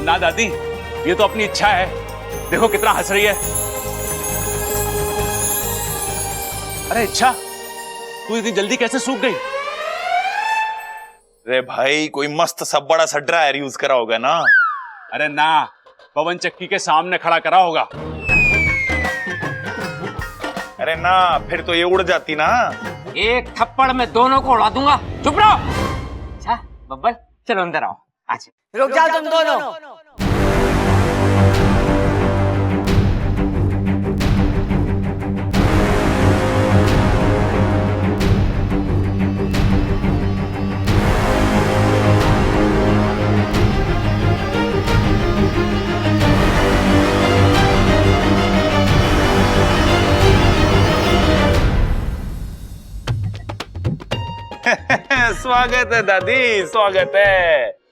ना दादी, ये तो अपनी इच्छा है। देखो कितना हंस रही है। अरे इच्छा, तू इतनी जल्दी कैसे सूख गई? अरे भाई, कोई मस्त सब बड़ा सा ड्रायर यूज करा होगा ना। अरे ना, पवन चक्की के सामने खड़ा करा होगा। अरे ना, फिर तो ये उड़ जाती ना। एक थप्पड़ में दोनों को उड़ा दूंगा। चुप रहो। अच्छा बब्बल, चलो अंदर आओ। आज रुक जाओ तुम दोनों। स्वागत है दादी, स्वागत है।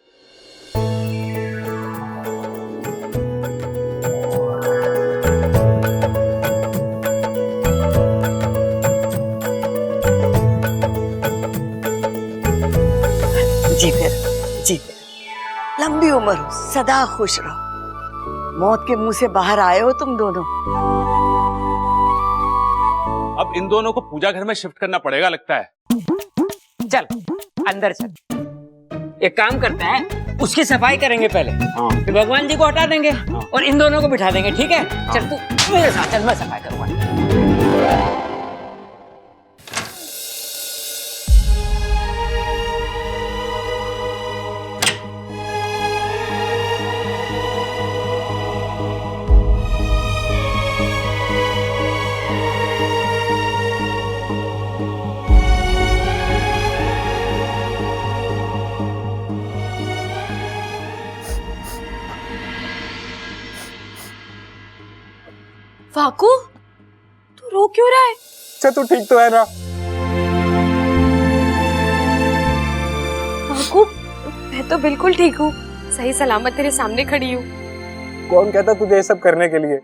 जी फिर लंबी उम्र हो, सदा खुश रहो। मौत के मुंह से बाहर आए हो तुम दोनों। अब इन दोनों को पूजा घर में शिफ्ट करना पड़ेगा लगता है। चल अंदर चल। एक काम करते हैं, उसकी सफाई करेंगे पहले, फिर भगवान जी को हटा देंगे और इन दोनों को बिठा देंगे। ठीक है? चल तू मेरे साथ चल, मैं सफाई करूंगा। फाकू, तू रो क्यों रहा है? अच्छा तू ठीक तो है ना? फाकू, मैं तो बिल्कुल ठीक हूँ, सही सलामत तेरे सामने खड़ी हूँ। कौन कहता तुझे ये सब करने के लिए?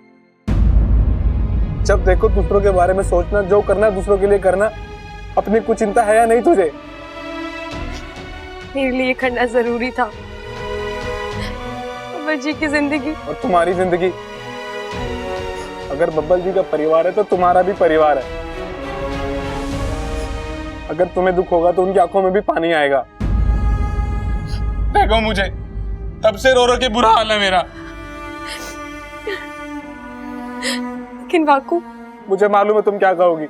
जब देखो दूसरों के बारे में सोचना, जो करना दूसरों के लिए करना। अपनी कुछ चिंता है या नहीं तुझे? मेरे लिए करना जरूरी था। बब्बर जी की जिंदगी और तुम्हारी जिंदगी। अगर बब्बल जी का परिवार है तो तुम्हारा भी परिवार है। अगर तुम्हें दुख होगा तो उनकी आंखों में भी पानी आएगा। देखो मुझे, तब से रो रो के बुरा हाल है मेरा। लेकिन वाकू, मुझे मालूम है तुम क्या कहोगी।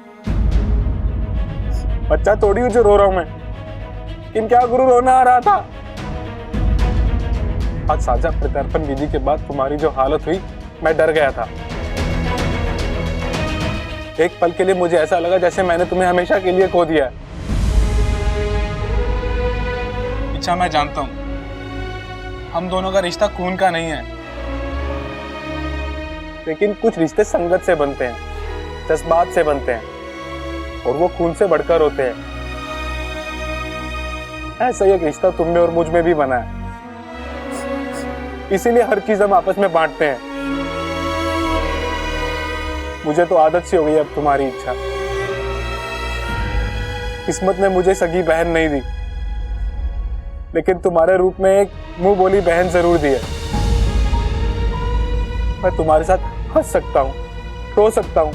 बच्चा थोड़ी हूँ जो रो रहा हूं मैं, लेकिन क्या गुरु रोना आ रहा था। आज साझा प्रत्यर्पण विधि के बाद तुम्हारी जो हालत हुई, मैं डर गया था। एक पल के लिए मुझे ऐसा लगा जैसे मैंने तुम्हें हमेशा के लिए खो दिया है। इच्छा, मैं जानता हूं हम दोनों का रिश्ता खून का नहीं है, लेकिन कुछ रिश्ते संगत से बनते हैं, जज्बात से बनते हैं, और वो खून से बढ़कर होते हैं। ऐसा ही एक रिश्ता तुम में और मुझ में भी बना है। इसीलिए हर चीज हम आपस में बांटते हैं। मुझे तो आदत सी हो गई अब तुम्हारी इच्छा। किस्मत ने मुझे सगी बहन नहीं दी, लेकिन तुम्हारे रूप में एक मुंह बोली बहन जरूर दी है। मैं तुम्हारे साथ हंस सकता हूँ, रो सकता हूँ,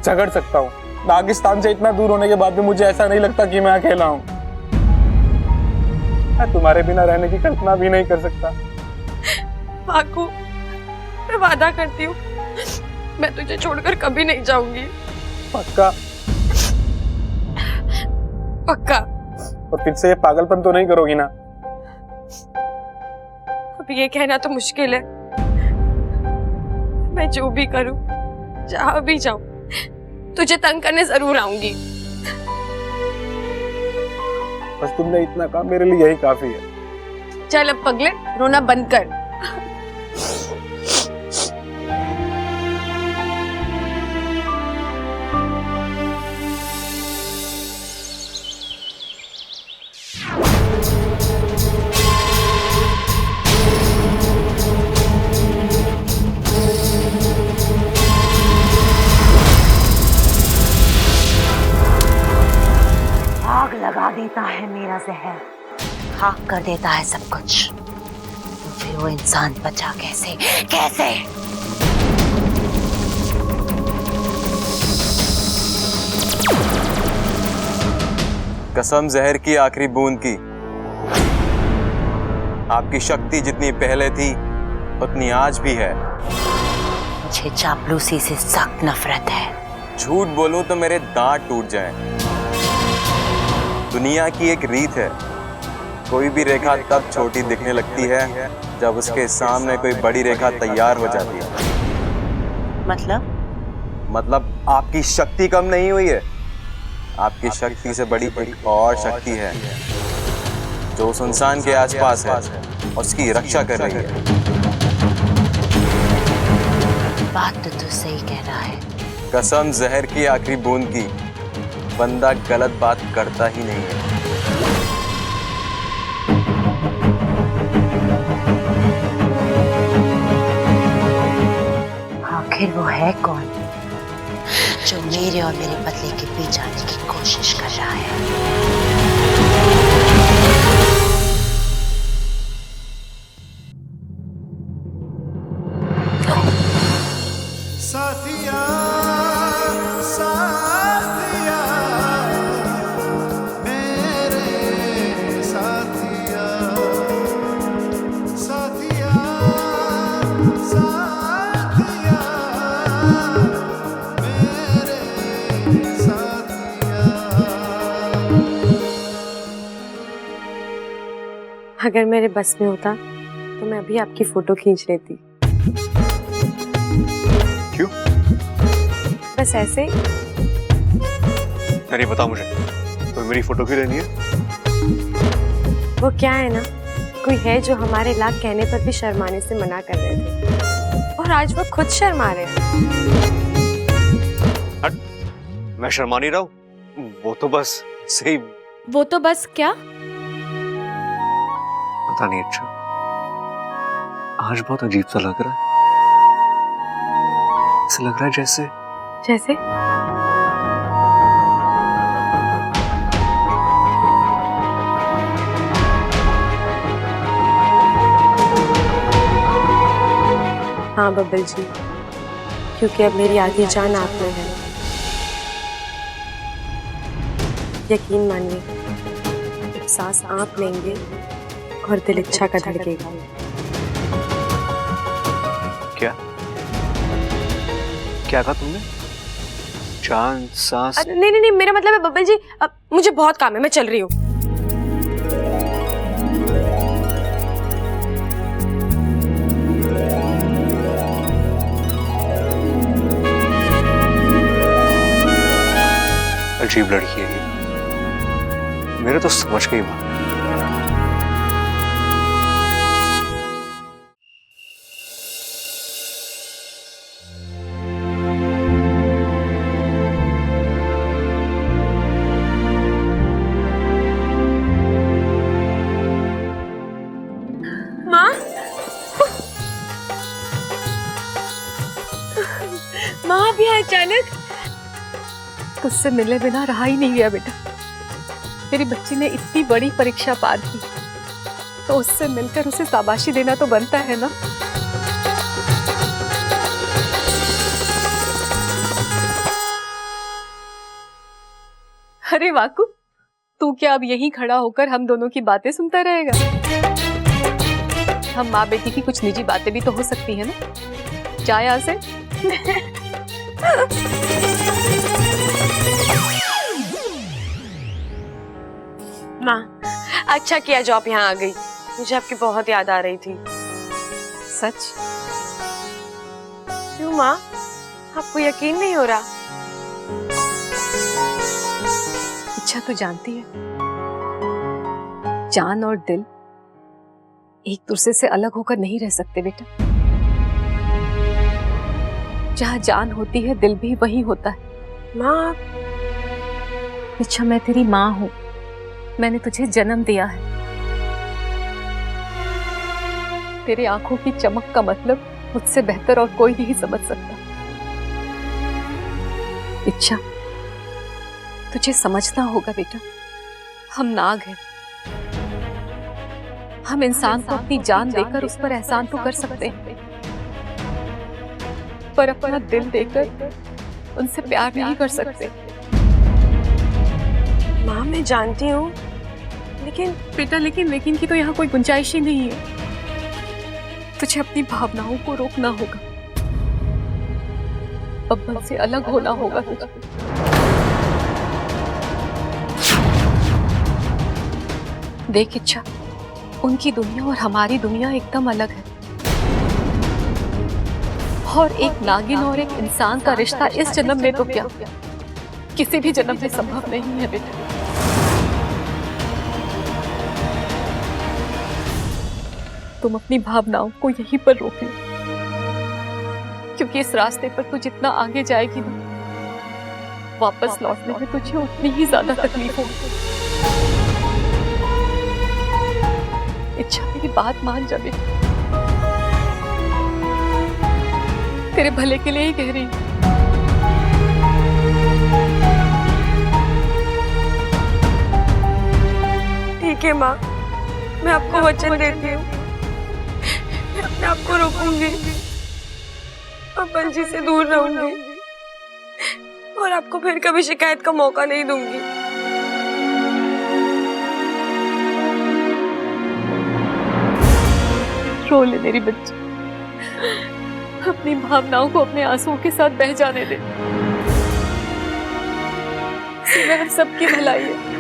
झगड़ सकता हूँ। दागिस्तान से इतना दूर होने के बाद भी मुझे ऐसा नहीं लगता कि मैं अकेला हूँ। मैं तुम्हारे बिना रहने की कल्पना भी नहीं कर सकता। वाकू, मैं वादा करती हूँ, मैं तुझे छोड़कर कभी नहीं जाऊंगी। पक्का? पक्का। और फिर से ये पागलपन तो नहीं करोगी ना? अब ये कहना तो मुश्किल है। मैं जो भी करूं, जहां भी जाऊं, तुझे तंग करने जरूर आऊंगी। बस तुमने इतना कहा, मेरे लिए यही काफी है। चल अब पगले, रोना बंद कर। आग लगा देता है मेरा जहर, खाक कर देता है सब कुछ, तो फिर वो इंसान बचा कैसे? कैसे? कसम जहर की आखिरी बूंद की, आपकी शक्ति जितनी पहले थी उतनी आज भी है। मुझे चापलूसी से सख्त नफरत है। झूठ बोलूं तो मेरे दांत टूट जाएं। दुनिया की एक रीत है, कोई भी रेखा तब छोटी दिखने लगती है जब उसके सामने कोई बड़ी रेखा तैयार हो जाती है। मतलब आपकी शक्ति कम नहीं हुई है। आपकी शक्ति से बड़ी एक और शक्ति है जो उस इंसान के आसपास है और उसकी रक्षा कर रही है। बात तो तू सही कह रहा है। कसम जहर की आखिरी बूंद की, बंदा गलत बात करता ही नहीं है। आखिर वो है कौन जो मेरे और मेरे पति के बीच आने की कोशिश कर रहा है? साथिया साथिया मेरे साथिया साथिया साथिया मेरे साथिया। अगर मेरे बस में होता तो मैं अभी आपकी फोटो खींच लेती। क्यों? बस ऐसे ही। अरे बता मुझे, तो मेरी फोटो क्यों लेनी है? वो क्या है ना, कोई है जो हमारे लाख कहने पर भी शर्माने से मना कर रहे थे और आज वो खुद शर्मा रहे हैं। हट, मैं शर्मा नहीं रहा हूँ, वो तो बस सही। वो तो बस क्या? पता नहीं, अच्छा आज बहुत अजीब सा लग रहा है। ऐसा लग रहा है जैसे हाँ बब्बल जी, क्योंकि अब मेरी आधी जान आप में है। यकीन मानिए, एक सांस आप लेंगे और दिल इच्छा का धड़केगा। क्या क्या कहा तुमने? चांद सांस? नहीं नहीं नहीं, मेरा मतलब है बब्बल जी, अब मुझे बहुत काम है, मैं चल रही हूँ। अजीब लड़की है ये, मेरे तो समझ गई बात। माँ भी अचानक? तुझसे मिले बिना रहा ही नहीं गया बेटा। तेरी बच्ची ने इतनी बड़ी परीक्षा पार की, तो उससे मिलकर उसे शाबाशी देना तो बनता है ना। अरे वाकू, तू क्या अब यहीं खड़ा होकर हम दोनों की बातें सुनता रहेगा? हम माँ बेटी की कुछ निजी बातें भी तो हो सकती है ना। जा यहाँ से। माँ, अच्छा किया जो आप यहाँ आ गई। मुझे आपकी बहुत याद आ रही थी। सच? क्यों माँ, आपको यकीन नहीं हो रहा? इच्छा तो जानती है, जान और दिल एक दूसरे से अलग होकर नहीं रह सकते बेटा। जहाँ जान होती है दिल भी वही होता है। माँ, इच्छा मैं तेरी माँ हूँ, मैंने तुझे जन्म दिया है। तेरे आंखों की चमक का मतलब मुझसे बेहतर और कोई नहीं समझ सकता। इच्छा, तुझे समझना होगा बेटा, हम नाग हैं। हम इंसान को अपनी जान देकर उस पर एहसान तो कर सकते हैं, पर अपना दिल देकर उनसे प्यार नहीं कर सकते। माँ मैं जानती हूँ, लेकिन बेटा लेकिन की तो यहाँ कोई गुंजाइश ही नहीं है। तुझे अपनी भावनाओं को रोकना होगा, अब्बा से अलग होना होगा तुझे। देख इच्छा, उनकी दुनिया और हमारी दुनिया एकदम अलग है, और एक नागिन और एक इंसान का रिश्ता इस जन्म में तो क्या, किसी भी जन्म में संभव नहीं है बेटा। तुम अपनी भावनाओं को यहीं पर रोक लो, क्योंकि इस रास्ते पर तू जितना आगे जाएगी ना, वापस लौटने में तुझे उतनी ही ज्यादा तकलीफ होगी। इच्छा मेरी बात मान जा बेटा, तेरे भले के लिए ही कह रही हूँ। ठीक है माँ, मैं आपको वचन देती हूँ, मैं अपने आप को रोकूंगी, अपन जी से दूर रहूंगी और आपको फिर कभी शिकायत का मौका नहीं दूंगी। रो ले मेरी बच्ची, अपनी भावनाओं को अपने आंसुओं के साथ बह जाने दे। इसमें हम सबकी भलाई है।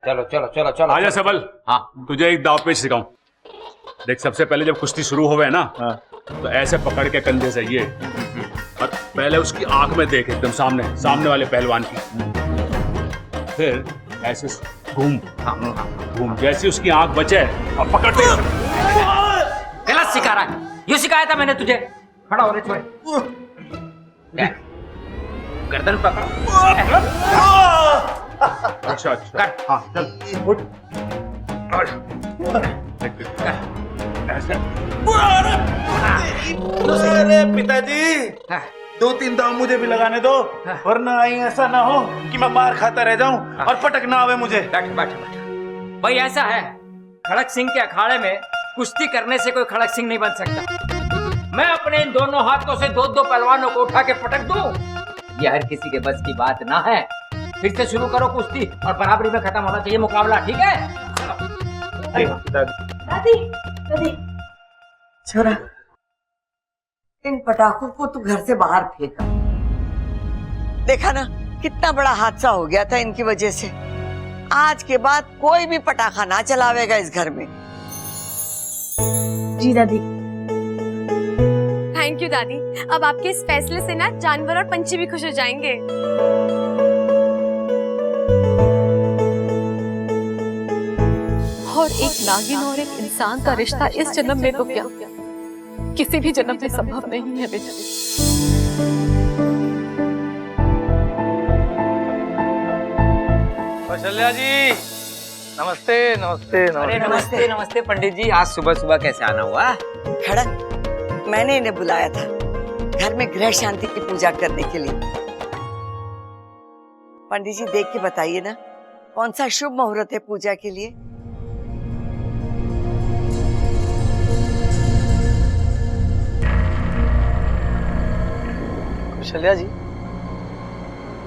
चलो चलो चलो चलो आजा सबल। हाँ तुझे एक दाव पेच सिखाऊं। देख, सबसे पहले जब कुश्ती शुरू होवे ना, तो ऐसे पकड़ के कंधे से ये, और पहले उसकी आंख में देख, एकदम सामने वाले पहलवान की। फिर ऐसे घूम, जैसे उसकी आंख बचे और पकड़ के। गलत सिखा रहा है, ये सिखाया था मैंने तुझे। खड़ा हो रे छोरे, गर्दन पकड़। अच्छा हाँ चल उठ। अरे पिताजी, 2-3 दाव मुझे भी लगाने दो, वरना ऐसा ना हो कि मैं मार खाता रह जाऊं और पटक ना आवे मुझे। बैठ भाई, ऐसा है, खड़क सिंह के अखाड़े में कुश्ती करने से कोई खड़क सिंह नहीं बन सकता। मैं अपने इन दोनों हाथों से 2-2 पहलवानों को उठा के पटक दूं, यह हर किसी के बस की बात ना है। फिर से शुरू करो कुश्ती, और बराबरी में खत्म होना चाहिए मुकाबला, ठीक है? दादी छोरा, इन पटाखों को तू घर से बाहर फेंका। देखा ना कितना बड़ा हादसा हो गया था इनकी वजह से। आज के बाद कोई भी पटाखा ना चलावेगा इस घर में। जी दादी। थैंक यू दादी, अब आपके इस फैसले से ना जानवर और पंछी भी खुश हो जाएंगे। और एक नागिन और एक इंसान का रिश्ता इस जन्म में तो क्या, किसी भी जन्म में संभव नहीं है बेटा। कौशल्या जी, नमस्ते नमस्ते अरे नमस्ते नमस्ते पंडित जी, आज सुबह सुबह कैसे आना हुआ? खड़क, मैंने इन्हें बुलाया था घर में गृह शांति की पूजा करने के लिए। पंडित जी देख के बताइए ना, कौन सा शुभ मुहूर्त है पूजा के लिए? कौशल्या जी,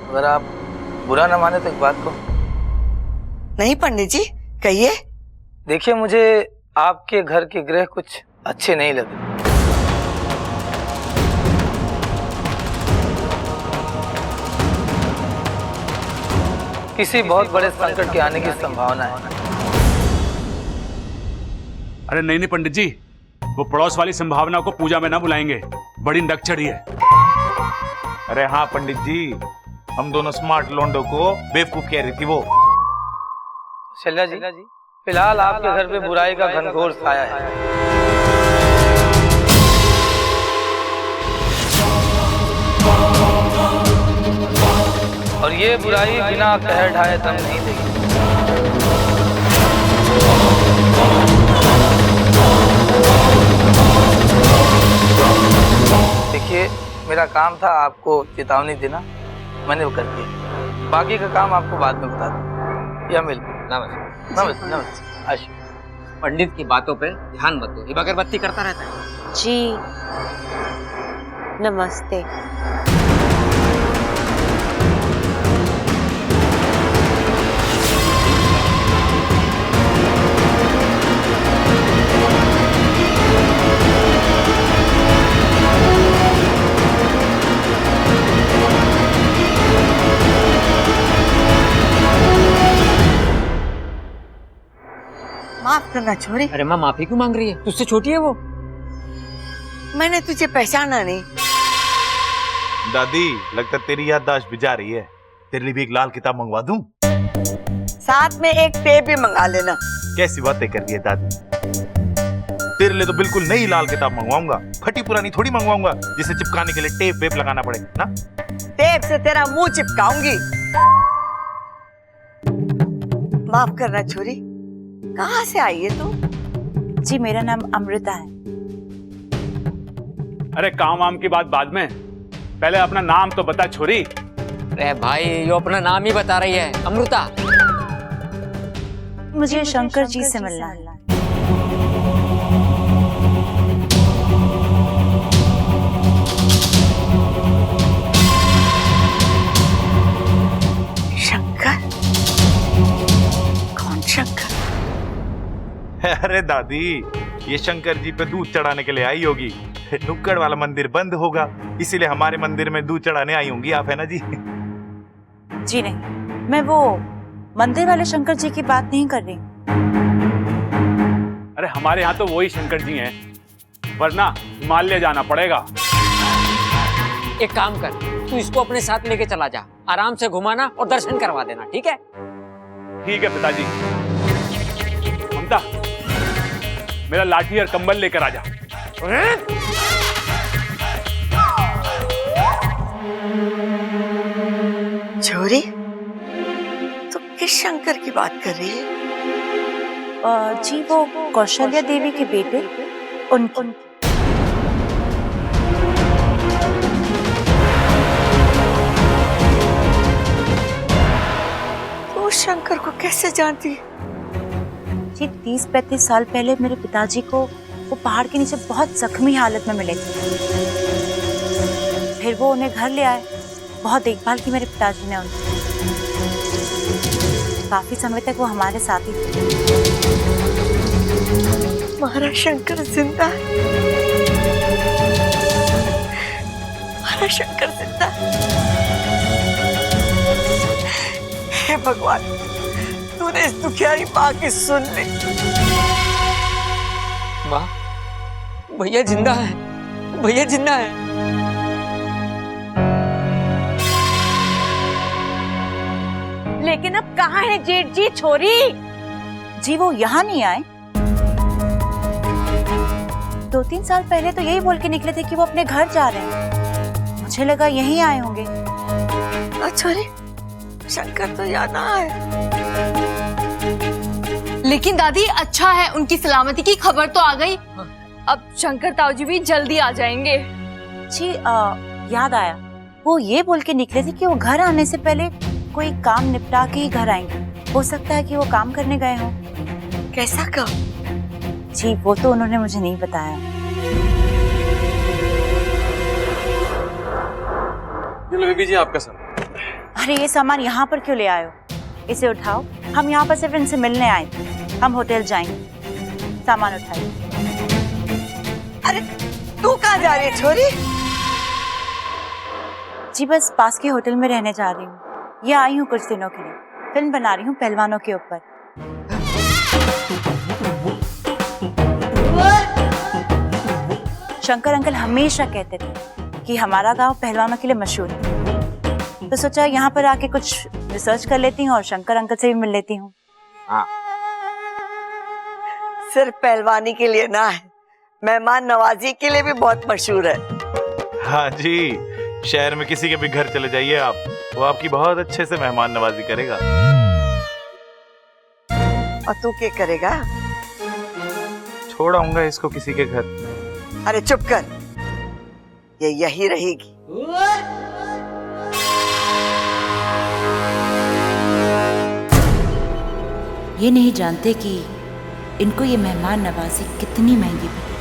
अगर आप बुरा न माने तो एक बात को। नहीं पंडित जी, कहिए। देखिए, मुझे आपके घर के गृह कुछ अच्छे नहीं लगे। किसी बहुत बड़े संकट के आने की संभावना है। अरे नहीं पंडित जी, वो पड़ोस वाली संभावना को पूजा में ना बुलाएंगे, बड़ी नक चढ़ी है। अरे हाँ पंडित जी, हम दोनों स्मार्ट लोंडो को बेवकूफ कह रही थी वो। शैल्या जी, फिलहाल आपके घर पे बुराई का घनघोर साया है। और ये बुराई बिना कहर ढाए दम नहीं देगी। देखिए, मेरा काम था आपको चेतावनी देना, मैंने वो कर दिया। बाकी का काम आपको बाद में बता दूँ। या मिलते। नमस्ते नमस्ते नमस्ते। आशु, पंडित की बातों पे ध्यान मत दो, ये अगरबत्ती करता रहता है। जी नमस्ते। माफ करना छोरी। अरे माँ माफी क्यों मांग रही है? तुझसे छोटी है वो। मैंने तुझे पहचाना नहीं। दादी, लगता तेरी याददाश्त भी जा रही है। तेरे लिए भी एक लाल किताब मंगवा दूं? साथ में एक टेप भी मंगा लेना। कैसी बातें कर रही है दादी। तेरे लिए तो बिल्कुल नई लाल किताब मंगवाऊंगा, फटी पुरानी थोड़ी मंगवाऊंगा जिसे चिपकाने के लिए टेप वेप लगाना पड़े ना। टेप से तेरा मुंह चिपकाऊंगी। माफ करना छोरी, कहाँ से आई है तू? जी मेरा नाम अमृता है। अरे काम वाम की बात बाद में, पहले अपना नाम तो बता छोरी। अरे भाई, यो अपना नाम ही बता रही है, अमृता। मुझे शंकर जी से मिलना है। शंकर? कौन शंकर? अरे दादी, ये शंकर जी पे दूध चढ़ाने के लिए आई होगी। नुक्कड़ वाला मंदिर बंद होगा, इसीलिए हमारे मंदिर में दूध चढ़ाने आई होंगी आप, है ना जी? जी नहीं, मैं वो मंदिर वाले शंकर जी की बात नहीं कर रही। अरे हमारे यहाँ तो वही शंकर जी हैं, वरना हिमालय जाना पड़ेगा। एक काम कर, तू इसको अपने साथ लेके चला जा, आराम से घुमाना और दर्शन करवा देना, ठीक है? ठीक है पिताजी। ममता, मेरा लाठी और कंबल लेकर आ जा। छोरी, तू किस शंकर की बात कर रही है? जी वो कौशल्या देवी के बेटे, उनकी। तू शंकर को कैसे जानती? जी 30-35 साल पहले मेरे पिताजी को वो पहाड़ के नीचे बहुत जख्मी हालत में मिले थे। फिर वो उन्हें घर ले आए, बहुत देखभाल की मेरे पिताजी ने उनकी। काफी समय तक वो हमारे साथ ही थे। हमारा शंकर जिंदा है। हमारा शंकर जिंदा है। हे भगवान, तूने इस दुखियारी माँ की सुन ली। माँ, भैया जिंदा है, भैया जिंदा है। लेकिन अब कहाँ है जेठ जी छोरी? जी वो यहाँ नहीं आए। 2-3 साल पहले तो यही बोल के निकले थे कि वो अपने घर जा रहे हैं। मुझे लगा यहीं आए होंगे। छोरी, शंकर तो यहाँ ना है। लेकिन दादी अच्छा है, उनकी सलामती की खबर तो आ गई। अब शंकर ताऊजी भी जल्दी आ जाएंगे। जी याद आया, वो ये बोल के निकले थे कि वो घर आने से पहले कोई काम निपटा के ही घर आएंगे। हो सकता है कि वो काम करने गए हों। कैसा काम? जी वो तो उन्होंने मुझे नहीं बताया। बीबी जी आपका सामान। अरे ये सामान यहाँ पर क्यों ले आए हो? इसे उठाओ, हम यहाँ पर सिर्फ इनसे मिलने आए थे। हम होटल जाएंगे, सामान उठाइए। अरे तू कहाँ जा रही है छोरी? जी बस पास के होटल में रहने जा रही हूँ। ये आई हूँ कुछ दिनों के लिए, फिल्म बना रही हूँ पहलवानों के ऊपर। शंकर अंकल हमेशा कहते थे कि हमारा गांव पहलवानों के लिए मशहूर है, तो सोचा यहाँ पर आके कुछ रिसर्च कर लेती हूँ और शंकर अंकल से भी मिल लेती हूँ। हाँ, सिर्फ पहलवानी के लिए ना है, मेहमान नवाजी के लिए भी बहुत मशहूर है। हाँ जी, शहर में किसी के भी घर चले जाइए आप, वो आपकी बहुत अच्छे से मेहमान नवाजी करेगा। और तू क्या करेगा? छोड़ आऊंगा इसको किसी के घर। अरे चुप कर, ये यही रहेगी। ये नहीं जानते कि इनको ये मेहमान नवाजी कितनी महंगी पड़ी।